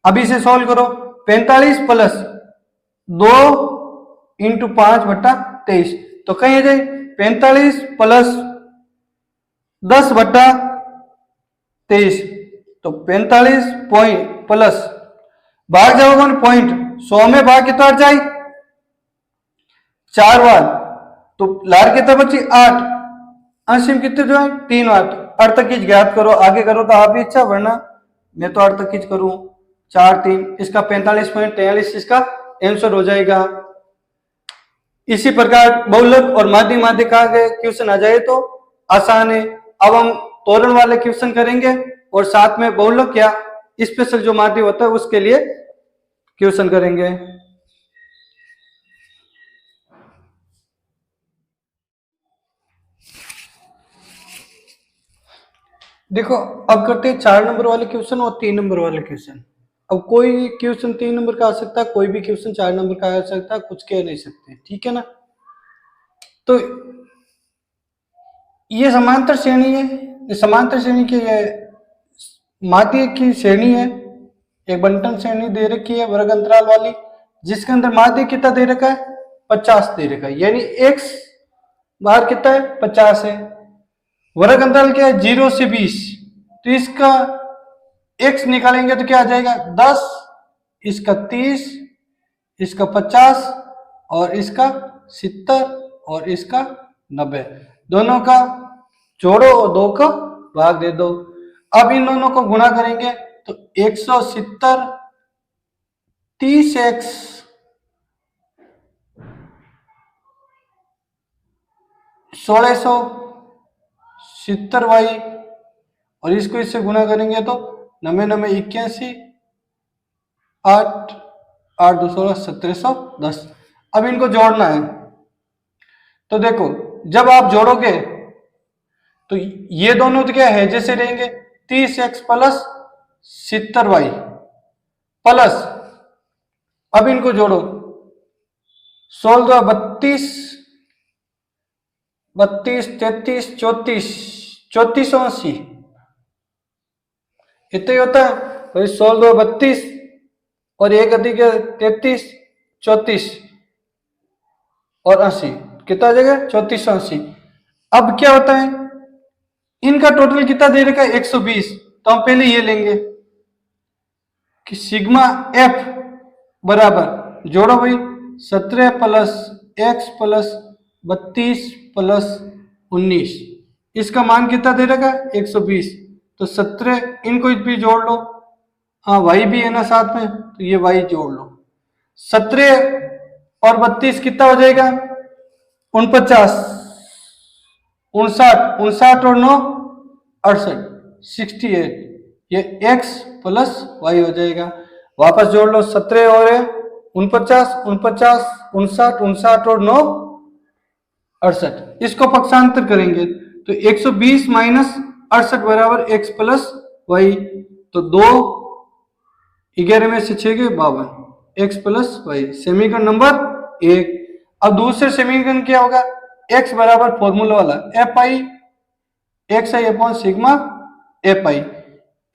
अभी से सॉल्व करो, 45 प्लस 2 इंटू 5 बट्टा 23, तो कहीं आ जाए 45 प्लस 10 बट्टा 23, तो 45 पॉइंट प्लस भाग जाओगे पॉइंट, 100 में भाग कितना जाए 4 बार, तो लार कितना बची 8, अंश में कितने जो है 3 बार। अर्थ की ज्ञात करो, आगे करो तो आप भी इच्छा, वरना मैं तो अर्थ की करूं 4 3, इसका 45.43 इसका आंसर हो जाएगा। इसी प्रकार बहुलक और माध्यिक माध्यिक का क्वेश्चन आ जाए तो आसान है। अब हम तोरण वाले क्वेश्चन करेंगे और साथ में बहुलक या स्पेशल जो माध्यिक होता है उसके लिए क्वेश्चन करेंगे। देखो अब करते हैं 4 नंबर वाले क्वेश्चन और 3 नंबर वाले क्वेश्चन। अब कोई क्वेश्चन 3 नंबर का आ सकता है, कोई भी क्वेश्चन 4 नंबर का आ सकता है, कुछ कह नहीं सकते, ठीक है ना। तो ये समांतर श्रेणी है, ये समांतर श्रेणी की ये माध्यिक की श्रेणी है, एक बंटन श्रेणी दे रखी है वर्ग अंतराल वाली, जिसके अंदर माध्यिक कितना दे रखा है 50 दे रखा है, यानी x बाहर कितना है 50 है। वर्ग अंतराल क्या है 0 से 20, तो इसका x निकालेंगे तो क्या आ जाएगा 10, इसका 30, इसका 50 और इसका 70 और इसका 90, दोनों का जोड़ो और 2 का भाग दे दो। अब इन दोनों को गुणा करेंगे तो 170 30x 1670y और इसको इससे गुणा करेंगे तो 9981 8 8 2 16 1710। अब इनको जोड़ना है, तो देखो जब आप जोड़ोगे तो ये दोनों तो क्या है जैसे रहेंगे, 30x प्लस 70y प्लस, अब इनको जोड़ो 16 32 32 33 34 3480, इतना ही होता है भाई। 16 32 और एक अधिक 33 34 और 80, कितना आ जाएगा 3480। अब क्या होता है, इनका टोटल कितना दे रखा है 120, तो हम पहले ये लेंगे कि सिग्मा एफ बराबर जोड़ो भाई 17 प्लस x प्लस 32 प्लस 19, इसका मान कितना दे रखा है 120, तो 17 इनको भी जोड़ लो, हाँ y भी है ना साथ में, तो ये y जोड़ लो। 17 और 32 कितना हो जाएगा 49 59 59 और 9 68 68, ये x प्लस y हो जाएगा। वापस जोड़ लो 17 और 49 49 59 59 और 9 68, इसको पक्षांतर करेंगे तो 120 माइनस 68 बराबर x प्लस y, तो 2 11 में से 6 के 52, x प्लस y समीकरण नंबर 1। अब दूसरे समीकरण क्या होगा, x बराबर फॉर्मूला वाला F I x I upon sigma A pi.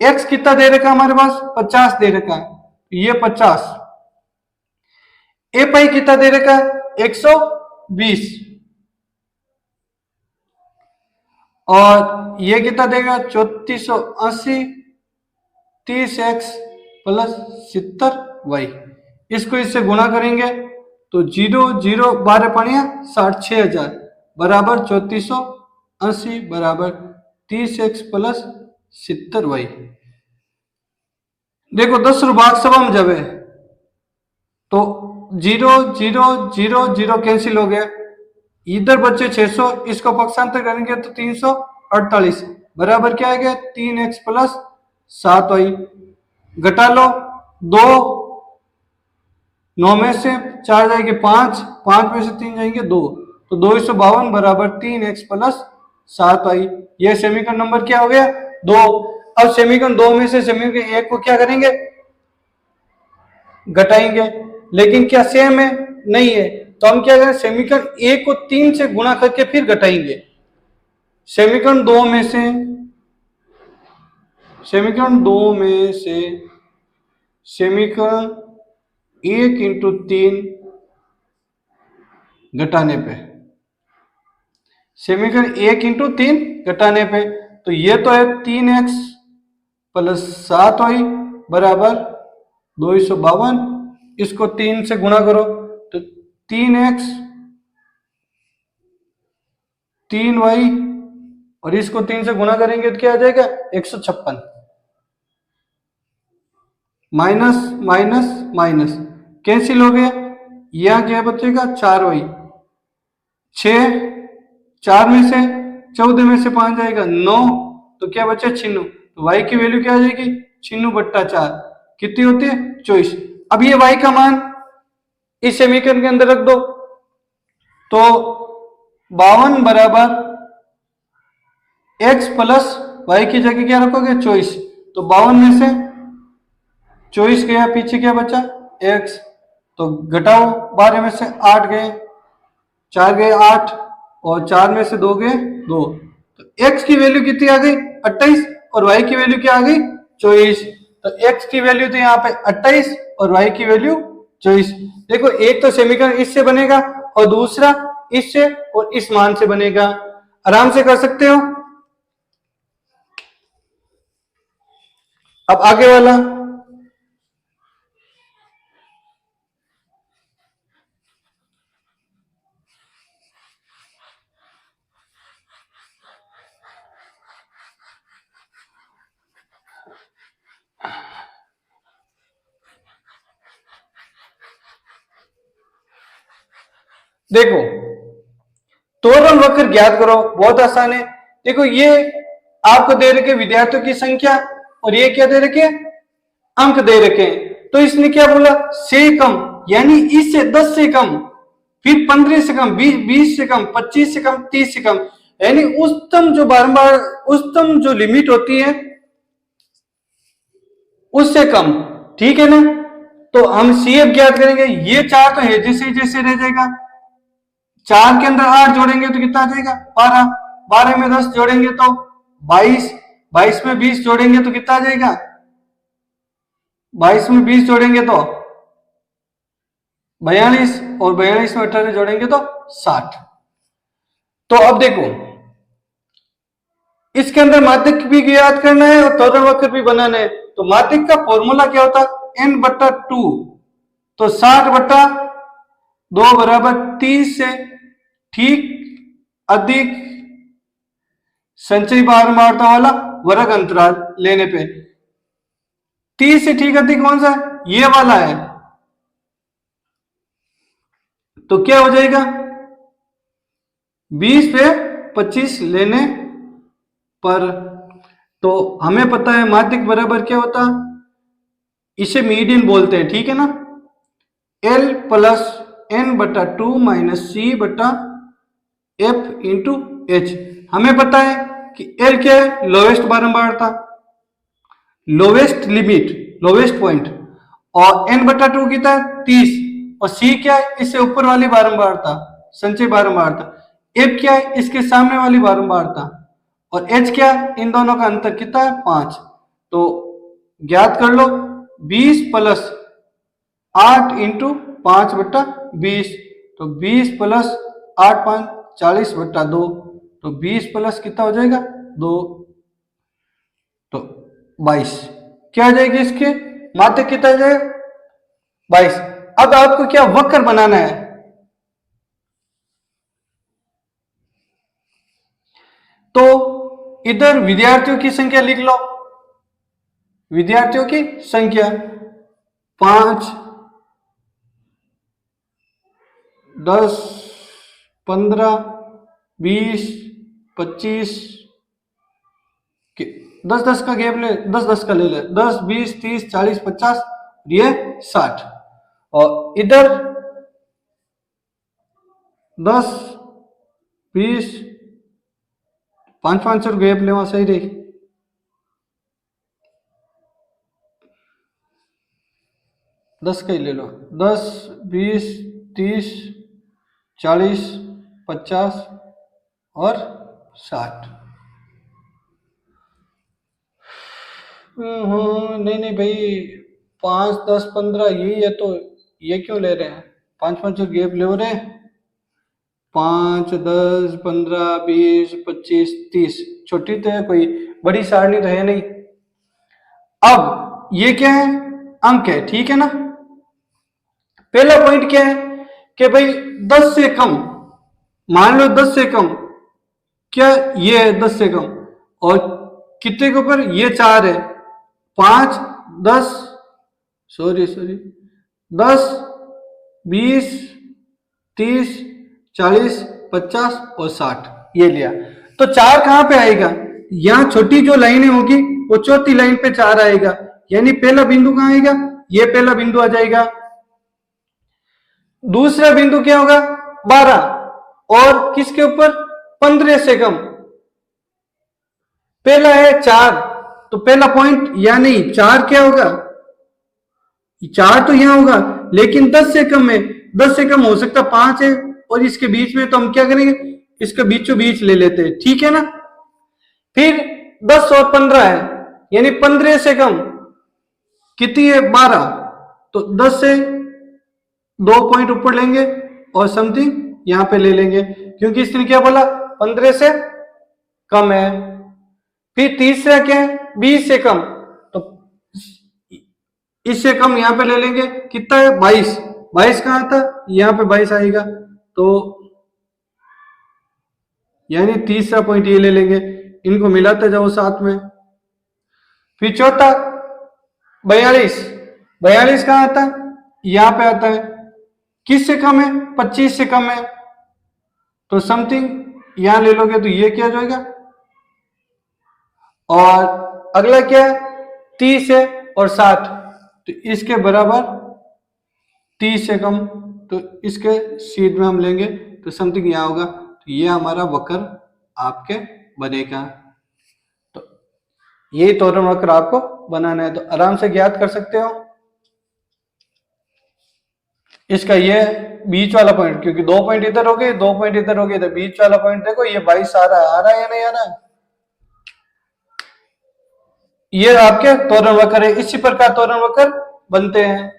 X कितना दे रखा है हमारे पास, 50 दे रखा है, ये 50। ए पाई कितना दे रखा है, 120, और ये कितना देगा 3480, 30x प्लस 70y। इसको इससे गुणा करेंगे तो 0 0 12 पानिया 6000 बराबर 3480 बराबर 30x प्लस 70y। देखो 10 भाग सभा में जब है तो 0 0 0 0 कैंसिल हो गया, इधर बचे 600, इसको पक्षांतर करेंगे तो 348 बराबर क्या आ गया 3x प्लस 7y। घटा लो 2, 9 में से 4 जाएंगे 5, 5 में से 3 जाएंगे 2, तो 252 बराबर 3x प्लस 7y। यह समीकरण नंबर क्या हो गया 2। अब समीकरण 2 में से समीकरण 1 को क्या करेंगे, घटाएंगे, लेकिन क्या सेम है, नहीं है, तो हम क्या करें समीकरण 1 को 3 से गुणा करके फिर घटाएंगे। समीकरण 2 में से समीकरण 1 इंटू 3 घटाने पे, समीकरण 1 इंटू 3 घटाने पे, तो ये तो है 3x प्लस 7y बराबर 252, इसको 3 से गुणा करो तो 3x 3y, और इसको 3 से गुणा करेंगे तो क्या आ जाएगा 156, माइनस माइनस माइनस कैंसिल हो गया, यहां क्या बचेगा 4y, 6, 4 में से 14 में से 5 जाएगा 9, तो क्या बचा 96, तो y की वैल्यू क्या आ जाएगी 96/4 कितनी होती है 24। अब ये y का मान इस समीकरण के अंदर रख दो, तो 52 बराबर x प्लस y की जगह क्या रखोगे 24, तो 52 में से 24 गया, पीछे क्या बचा x, तो घटाओ 12 में से 8 गए, 4 गए 8, और 4 में से 2 गए 2, तो x की वैल्यू कितनी आ गई 28, और y की वैल्यू क्या आ गई 24, तो x की वैल्यू तो यहाँ पे 28 और y की वैल्यू 24। देखो एक तो समीकरण इससे बनेगा और दूसरा इससे और इस मान से बनेगा, आराम से कर सकते हो। अब आगे वाला, देखो त्वरण वक्र ज्ञात करो, बहुत आसान है। देखो ये आपको दे रखे विद्यार्थियों की संख्या और ये क्या दे रखे अंक दे रखे हैं, तो इसने क्या बोला से कम, यानी इससे 10 से कम, फिर 15 से कम, 20 से कम, 25 से कम, 30 से कम, यानी उच्चतम जो बारंबार उच्चतम जो लिमिट होती है उससे कम, ठीक है ना। तो हम CF ज्ञात करेंगे, ये 4 तो है जैसे जैसे रह जाएगा, 4 के अंदर 8 जोड़ेंगे तो कितना आ जाएगा 12, 12 में 10 जोड़ेंगे तो 22, 22 में 20 जोड़ेंगे तो कितना आ जाएगा, 22 में 20 जोड़ेंगे तो 42, और 42 में 18 जोड़ेंगे तो 60। तो अब देखो इसके अंदर माध्यक भी ज्ञात करना है और त्वरण वक्र भी बनाना है, तो माध्यक का फॉर्मूला क्या होता है n/2, तो 60/2 बराबर 30 से ठीक अधिक संचयी बारंबारता वाला वर्ग अंतराल लेने पे, 30 से ठीक अधिक कौन सा है, ये वाला है, तो क्या हो जाएगा 20 पे 25 लेने पर। तो हमें पता है माध्यक बराबर क्या होता, इसे मीडियन बोलते हैं, ठीक है ना, L plus n/2 minus C/F into H। हमें पता है कि L क्या है लोवेस्ट बारंबारता, लोवेस्ट लिमिट, लोवेस्ट पॉइंट, और n/2 कितना है 30, और C क्या है इससे ऊपर वाली बारंबारता संचय बारंबारता, F क्या है इसके सामने वाली बारंबारता, और h क्या, इन दोनों का अंतर कितना है 5। तो ज्ञात कर लो 20 प्लस 8 इंटू 5/20, तो 20 प्लस 8 5 40/2, तो 20 प्लस कितना हो जाएगा 2, तो 22 क्या आ जाएगी, इसके मात्रा कितना आ जाएगा 22। अब आपको क्या वक्र बनाना है, तो इधर विद्यार्थियों की संख्या लिख लो, विद्यार्थियों की संख्या 5 10 15 20 25 10 10 का गैप ले, 10 10 का ले ले, 10 20 30 40 50, ये 60। और इधर 10 20 5 5 गैप ले, वहां सही रही, 10 का ही ले लो, 10 20 30 40 50 और 60। नहीं नहीं भाई, 5 10 15 यही है, तो ये क्यों ले रहे हैं, 5 5 गैप ले रहे हैं, 5 10 15 20 25 30, छोटी तो है, कोई बड़ी सारणी तो है नहीं। अब ये क्या है, अंक है, ठीक है ना। पहला पॉइंट क्या है कि भाई 10 से कम, मान लो 10 से कम, क्या ये है 10 से कम, और कितने के ऊपर, ये 4 है, 5 10 सॉरी 10 20 30 40 50 और 60, ये लिया। तो 4 कहां पे आएगा, यहां छोटी जो लाइनें होगी वो चौथी लाइन पे 4 आएगा, यानी पहला बिंदु कहां आएगा, ये पहला बिंदु आ जाएगा। दूसरा बिंदु क्या होगा 12, और किसके ऊपर 15 से कम, पहला है 4, तो पहला पॉइंट या नहीं 4 क्या होगा, 4 तो यहां होगा, लेकिन 10 से कम है, 10 से कम हो सकता 5 है, और इसके बीच में, तो हम क्या करेंगे, इसके बीचों बीच ले लेते हैं, ठीक है ना। फिर 10 और 15 है, यानी 15 से कम कितनी है 12, तो 10 से 2 पॉइंट ऊपर लेंगे और समथिंग यहां पे ले लेंगे, क्योंकि इसने क्या बोला 15 से कम है। फिर तीसरा क्या है 20 से कम, तो इससे कम यहां पे ले लेंगे, कितना है 22, 22 कहां था, यहां पे 22 आएगा, तो यानी तीसरा पॉइंट ये ले लेंगे, इनको मिलाते जाओ साथ में। फिर चौथा 42, 42 कहां आता है, यहां पे आता है, किससे कम है 25 से कम है, तो समथिंग यहां ले लोगे, तो ये क्या जाएगा। और अगला क्या है 30 है और 60, तो इसके बराबर 30 से कम, तो इसके सीध में हम लेंगे, तो समथिंग यहां होगा, तो ये हमारा वक्र आपके बनेगा। तो यही तोरण वक्र आपको बनाना है, तो आराम से ज्ञात कर सकते हो। इसका ये बीच वाला पॉइंट, क्योंकि 2 पॉइंट इधर हो गए 2 पॉइंट इधर हो गए, तो बीच वाला पॉइंट देखो, ये 22 आ रहा है या नहीं आ रहा है, ये आपके तोरण वक्र है। इसी प्रकार तोरण वक्र बनते हैं।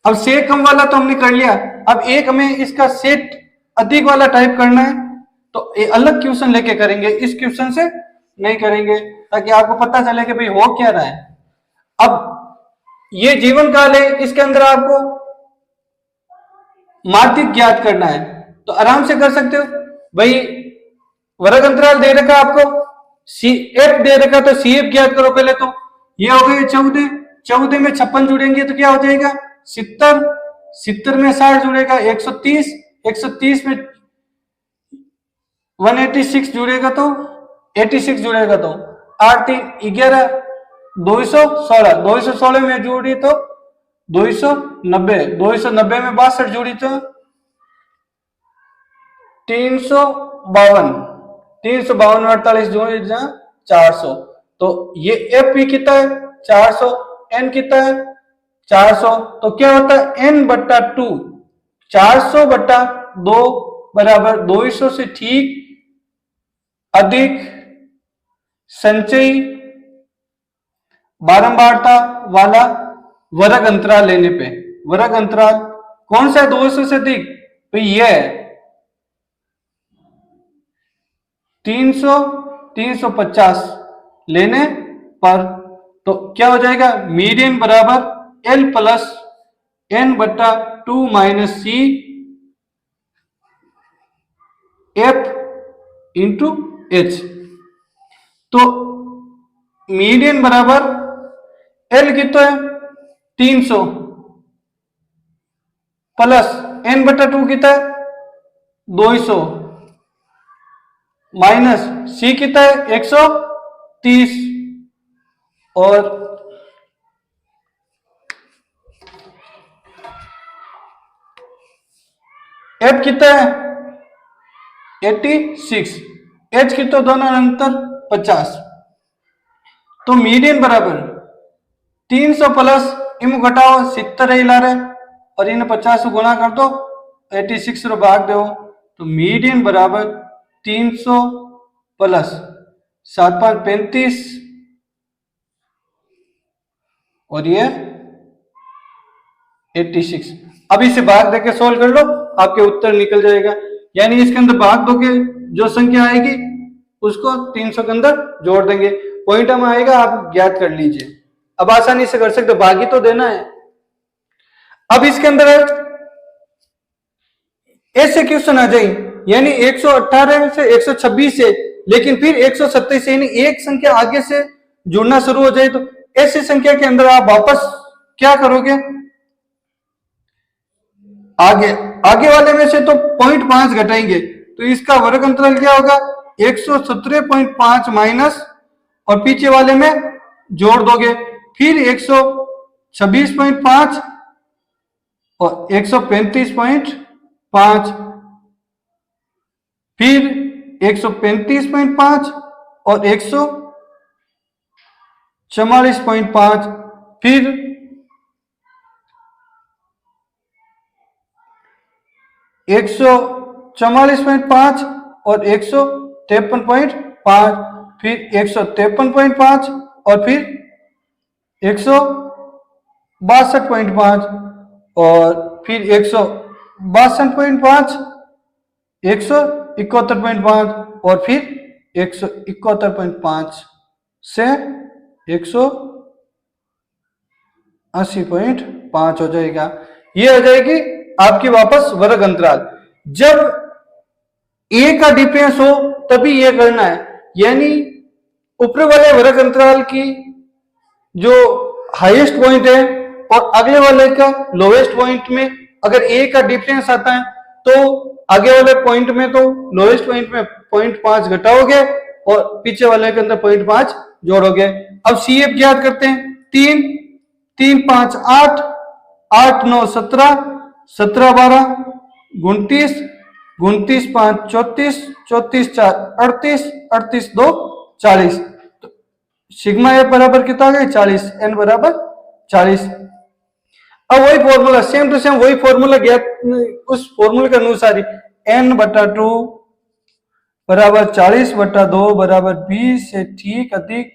अब से कम वाला तो हमने कर लिया, अब एक हमें इसका सेट अधिक वाला टाइप करना है, तो एक अलग क्वेश्चन लेके करेंगे, इस क्वेश्चन से नहीं करेंगे, ताकि आपको पता चले कि भाई हो क्या रहा है। अब ये जीवन काल है, इसके अंदर आपको माध्यक ज्ञात करना है, तो आराम से कर सकते हो भाई। वर्ग अंतराल दे रखा आपको, सी एफ दे रखा, तो सी एफ ज्ञात करो पहले, तो ये हो गए 14, 14 में 56 जुड़ेंगे तो क्या हो जाएगा 70, 70 में 60 जुड़ेगा 130, 130 में 186 जुड़ेगा तो 86 जुड़ेगा, तो 8 3 11 216, 216 में जुड़ी तो 290, 290 में 62 जुड़ी तो 352, 352 में 48 जोड़ी 400, तो ये एफ भी कितना है 400, एन कितना है 400, तो क्या होता है n/2, 400/2 बराबर 200 से ठीक अधिक संचयी बारंबारता वाला वर्ग अंतराल लेने पे, वर्ग अंतराल कौन सा है 200 से अधिक, तो ये है 300 350 लेने पर, तो क्या हो जाएगा मीडियन बराबर एल प्लस एन बट्टा 2 minus C F into H. तो मीडियन बराबर एल कितना है 300 प्लस एन बटा 2 कितना है 200 माइनस सी कितना है 130 और एफ कितना है 86, एच कितना दोनों अंतर 50। तो मीडियन बराबर 300 प्लस इम घटाओ 70 ही ला रहे और इन 50 से गुणा कर दो 86 रो भाग दो, तो मीडियन बराबर 300 प्लस 7 5 35 और ये 86। अब इसे भाग देके सोल्व कर लो, आपके उत्तर निकल जाएगा। यानी इसके अंदर भाग दो के जो संख्या आएगी उसको 300 के अंदर जोड़ देंगे, पॉइंट में आएगा, आप ज्ञात कर लीजिए। अब आसानी से कर सकते, भाग ही तो देना है। अब इसके अंदर ऐसे क्वेश्चन आ जाए, यानी 118 से 126 से, लेकिन फिर 127 से, यानी एक संख्या आगे से जुड़ना शुरू हो जाए, तो ऐसी संख्या के अंदर आप वापस क्या करोगे, आगे वाले में से तो 0.5 घटाएंगे, तो इसका वर्ग अंतराल क्या होगा 117.5 माइनस और पीछे वाले में जोड़ दोगे, फिर 126.5 और 135.5, फिर 135.5 और 144.5, फिर 144.5 और 153.5, फिर 153.5 और फिर 162.5 और फिर 162.5, 171.5 और फिर 171.5 से 180.5 हो जाएगा। ये हो जाएगी आपकी वापस वर्ग अंतराल। जब ए का डिफरेंस हो तभी ये करना है, यानी ऊपर वाले वर्ग अंतराल की जो हाईएस्ट पॉइंट है और अगले वाले का लोएस्ट पॉइंट में अगर ए का डिफरेंस आता है तो आगे वाले पॉइंट में तो लोएस्ट पॉइंट में 0.5 घटाओगे और पीछे वाले के अंदर 0.5 जोड़ोगे। अब सी एफ ज्ञात करते हैं, 3 3 5 8 8 9 17 17 12 29 29 5 34 34 4 38 38 2 40, तो सिग्मा एफ बराबर कितना आ गया 40, एन बराबर 40। अब वही फॉर्मूला सेम टू सेम वही फॉर्मूला ज्ञात, उस फॉर्मूले के अनुसार ही एन बटा 2 बराबर 40 बटा 2 बराबर 20 से ठीक अधिक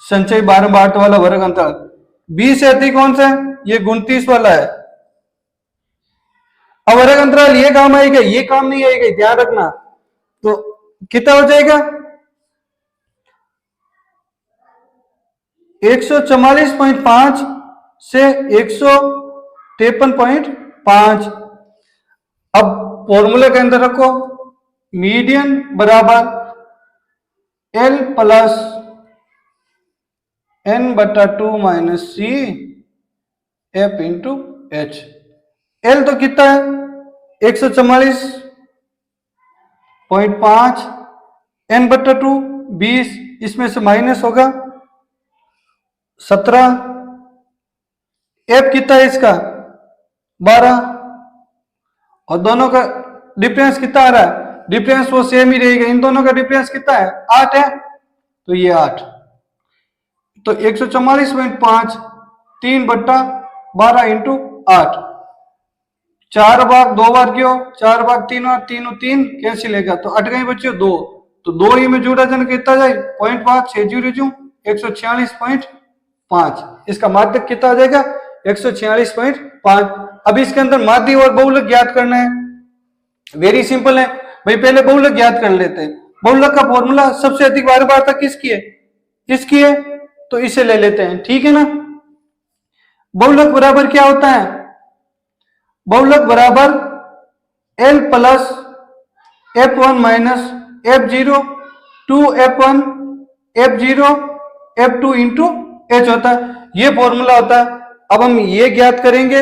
संचय बारंबारता वाला वर्ग अंतराल। 20 से अधिक कौन सा है, ये 29 वाला है। अब वर्ग अंतराल ये काम आएगा, ये काम नहीं आएगा, ध्यान रखना। तो कितना हो जाएगा 144.5 से 153.5। अब फॉर्मूले के अंदर रखो, मीडियन बराबर एल प्लस एन बटा 2 minus C F into H. L तो कितना है 144.5, एन बटा 2 20, इसमें से माइनस होगा 17, एफ कितना है इसका 12 और दोनों का डिफरेंस कितना आ रहा है, डिफरेंस वो सेम ही रहेगा, इन दोनों का डिफरेंस कितना है 8 है, तो ये 8, तो 144.5 3 बट्टा 12 इंटू 8 4 भाग 2 बार क्यों, 4 भाग 3 बार, 3 और 3 कैंसिल लेगा तो अट गई बच्चों 2, तो 2 ही में जोड़ा जन कितना जाए 0.5 6 146.5, इसका माध्यक कितना आ जाएगा 146.5। अब इसके अंदर माध्य और बहुलक ज्ञात करना है, वेरी सिंपल है भाई, पहले बहुलक ज्ञात कर लेते हैं। बहुलक का फॉर्मूला सबसे अधिक बार तक किसकी है, इसकी है, तो इसे ले लेते हैं, ठीक है ना। बहुलक बराबर क्या होता है, बहुलक बराबर L plus F1 minus F0 2F1 F0 F2 into H होता है, ये फॉर्मूला होता है। अब हम ये ज्ञात करेंगे,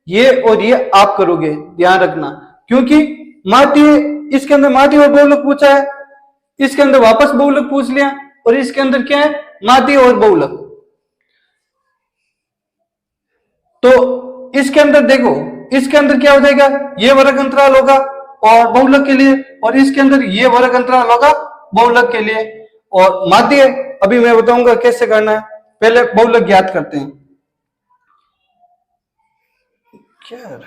ये और ये आप करोगे, ध्यान रखना, क्योंकि माध्य इसके अंदर माध्य और बहुलक पूछा है, इसके अंदर वापस बहुलक पूछ लिया, और इसके अंदर क्या है माध्य और बहुलक। तो इसके अंदर देखो, इसके अंदर क्या हो जाएगा, ये वर्ग अंतराल होगा और बहुलक के लिए, और इसके अंदर ये वर्ग अंतराल होगा बहुलक के लिए, और माध्य अभी मैं बताऊंगा कैसे करना है, पहले बहुलक ज्ञात करते हैं। क्या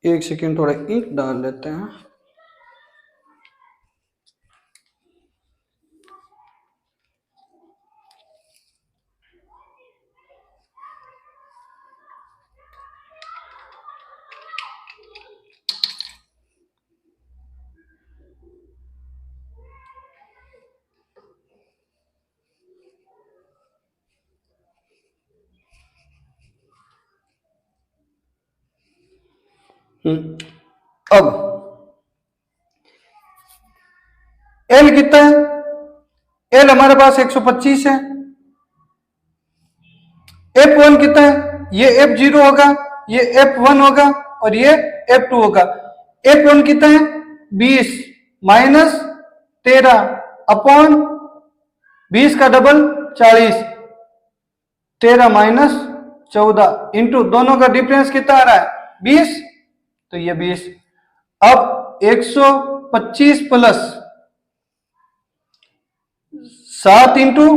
एक सेकेंड, थोड़ा इंक डाल लेते हैं। अब L कितना है, L हमारे पास 125 है, F1 कितना है, ये F0 होगा, ये F1 होगा और ये F2 होगा। F1 कितना है 20 माइनस 13 अपॉन 20 का डबल 40, 13 माइनस 14 इंटू दोनों का डिफरेंस कितना आ रहा है 20, तो ये 20। अब 125 प्लस 7 इंटू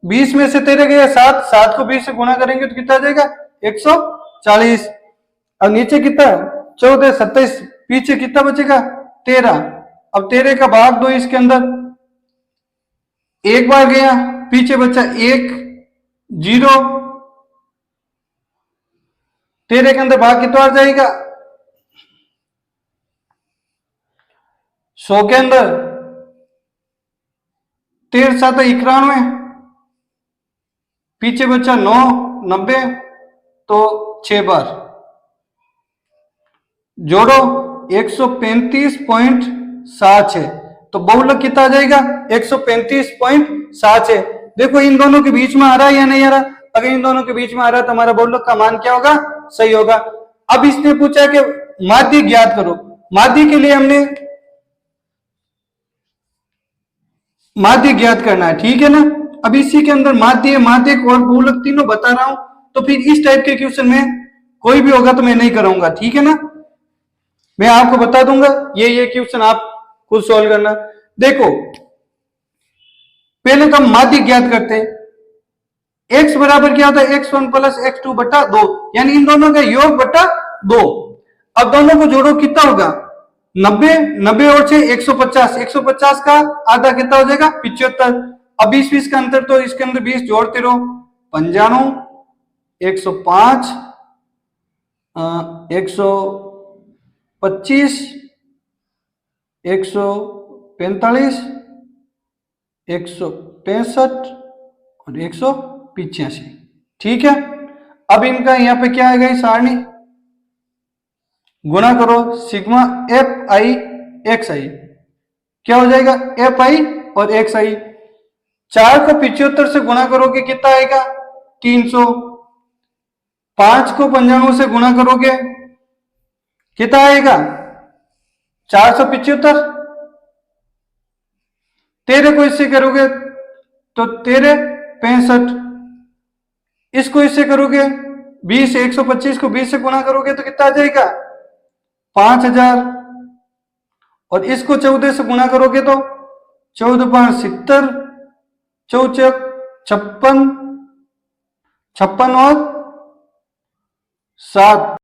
20 में से 13 गया 7, 7 को 20 से गुणा करेंगे तो कितना आ जाएगा 140। अब नीचे कितना 14 27, पीछे कितना बचेगा 13। अब 13 का भाग दो, इसके अंदर एक बार गया, पीछे बचा 1 0, 13 के अंदर भाग कितना आ जाएगा 100 के अंदर 13 7 91, पीछे बचा 9 90, तो 6 बार जोड़ो 135.76, तो बहुलक कितना आ जाएगा 135.76। देखो इन दोनों के बीच में आ रहा है या नहीं आ रहा, अगर इन दोनों के बीच में आ रहा है तो हमारा बहुलक का मान क्या होगा सही होगा। अब इसने पूछा कि माध्य ज्ञात करो, माध्य के लिए हमने माध्य ज्ञात करना है, ठीक है ना। अब इसी के अंदर माध्य माध्यक और बहुलक तीनों बता रहा हूं, तो फिर इस टाइप के क्वेश्चन में कोई भी होगा तो मैं नहीं कराऊंगा, ठीक है ना, मैं आपको बता दूंगा ये क्वेश्चन आप खुद सॉल्व करना। देखो पहले तो हम माध्य ज्ञात करते हैं, x बराबर क्या होता है x1 प्लस x2 बटा 2, यानी इन दोनों का योग बटा 2। अब दोनों को जोड़ो कितना होगा 90, 90 और 6 150, 150 का आधा कितना हो जाएगा 75। अब 20 20 का अंतर, तो इसके अंदर 20 जोड़ते रहो 95 105 125 145 165 और 185, ठीक है। अब इनका यहां पे क्या आएगा सारणी, गुणा करो सिग्मा एफ आई एक्स आई, क्या हो जाएगा एफ आई और एक्स आई। 4 को 75 से गुणा करोगे कितना आएगा 300, 5 को 95 से गुणा करोगे कितना आएगा 475, 13 को इससे करोगे तो 13 65, इसको इससे करोगे 20 125 को 20 से गुणा करोगे तो कितना आ जाएगा 5000, और इसको 14 से गुणा करोगे तो 14×5 70, चौचक 56, 56 और 7